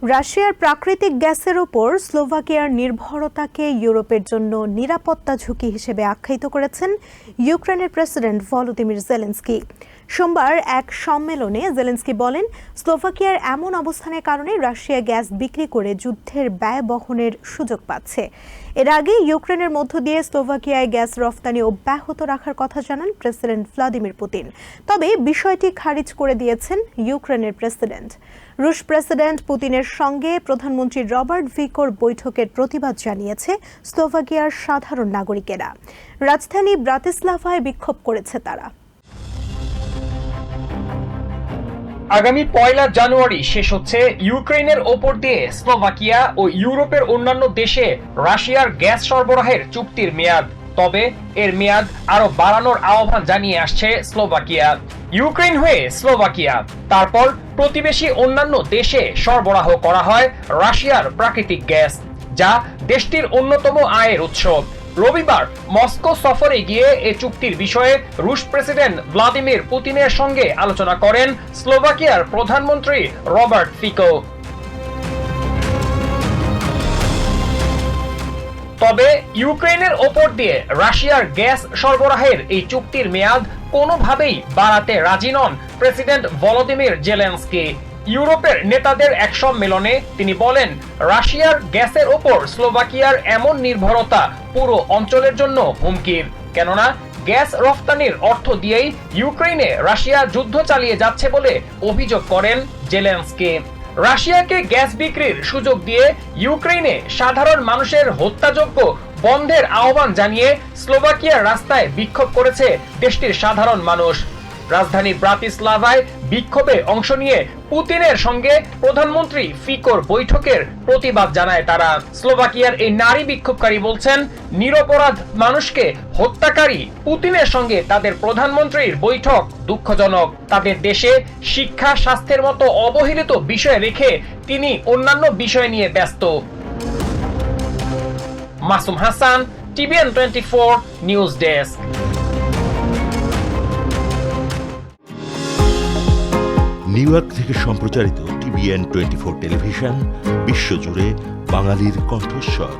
রাশিয়ার প্রাকৃতিক গ্যাসের ওপর স্লোভাকিয়ার নির্ভরতাকে ইউরোপের জন্য নিরাপত্তা ঝুঁকি হিসেবে আখ্যায়িত করেছেন ইউক্রেনের প্রেসিডেন্ট ভলোদিমির জেলেনস্কি। সোমবার এক সম্মেলনে জেলেনস্কি বলেন, স্লোভাকিয়ার এমন অবস্থানের কারণে রাশিয়া গ্যাস বিক্রি করে যুদ্ধের ব্যয় বহনের সুযোগ পাচ্ছে। এর আগে ইউক্রেনের মধ্য দিয়ে স্লোভাকিয়ায় গ্যাস রফতানি অব্যাহত রাখার কথা জানান প্রেসিডেন্ট ভ্লাদিমির পুতিন। তবে বিষয়টি খারিজ করে দিয়েছেন ইউক্রেনের প্রেসিডেন্ট। রুশ প্রেসিডেন্ট পুতিনের সঙ্গে প্রধানমন্ত্রী রবার্ট ফিকোর বৈঠকের প্রতিবাদ জানিয়েছে স্লোভাকিয়ার সাধারণ নাগরিকেরা। রাজধানী ব্রাতিস্লাভায় বিক্ষোভ করেছে তারা। আগামী 1 জানুয়ারি শেষ হচ্ছে ইউক্রেনের ওপর দিয়ে স্লোভাকিয়া ও ইউরোপের অন্যান্য দেশে রাশিয়ার গ্যাস সরবরাহের চুক্তির মেয়াদ। তবে এর মেয়াদ আরো বাড়ানোর আহ্বান জানিয়ে আসছে স্লোভাকিয়া। ইউক্রেন হয়ে স্লোভাকিয়া, তারপর প্রতিবেশী অন্যান্য দেশে সরবরাহ করা হয় রাশিয়ার প্রাকৃতিক গ্যাস, যা দেশটির অন্যতম আয়ের উৎস। রবিবার মস্কো সফরে গিয়ে এই চুক্তির বিষয়ে রুশ প্রেসিডেন্ট ভ্লাদিমির পুতিনের সঙ্গে আলোচনা করেন স্লোভাকিয়ার প্রধানমন্ত্রী রবার্ট ফিকো। তবে ইউক্রেনের ওপর দিয়ে রাশিয়ার গ্যাস সরবরাহের এই চুক্তির মেয়াদ কোনোভাবেই বাড়াতে রাজি নন প্রেসিডেন্ট ভলোদিমির জেলেনস্কি। ইউরোপের নেতাদের এক সম্মেলনে তিনি বলেন, রাশিয়ার গ্যাসের ওপর স্লোভাকিয়ার এমন নির্ভরতা পুরো অঞ্চলের জন্য হুমকির। কেননা গ্যাস রফতানির অর্থ দিয়েই ইউক্রেনে রাশিয়া যুদ্ধ চালিয়ে যাচ্ছে বলে অভিযোগ করেন জেলেনস্কি। রাশিয়াকে গ্যাস বিক্রির সুযোগ দিয়ে ইউক্রেনে সাধারণ মানুষের হত্যাযজ্ঞ বন্ধের আহ্বান জানিয়ে স্লোভাকিয়ার রাস্তায় বিক্ষোভ করেছে দেশটির সাধারণ মানুষ। রাজধানী ব্রাতিস্লাভায় বিক্ষোভে অংশ নিয়ে পুতিনের সঙ্গে প্রধানমন্ত্রী ফিকোর বৈঠকের প্রতিবাদ জানায় তারা। স্লোভাকিয়ার এই নারী বিক্ষোভকারী বলছেন, নিরপরাধ মানুষকে হত্যাকারী পুতিনের সঙ্গে তাদের প্রধানমন্ত্রীর বৈঠক দুঃখজনক। তাদের দেশে শিক্ষা, স্বাস্থ্যের মতো অবহেলিত বিষয় রেখে তিনি অন্যান্য বিষয় নিয়ে ব্যস্ত। Masum Hasan, TVN 24 news desk. New York থেকে সম্প্রচারিত টিভিএন 24 টেলিভিশন বিশ্বজুড়ে বাঙালির কণ্ঠস্বর।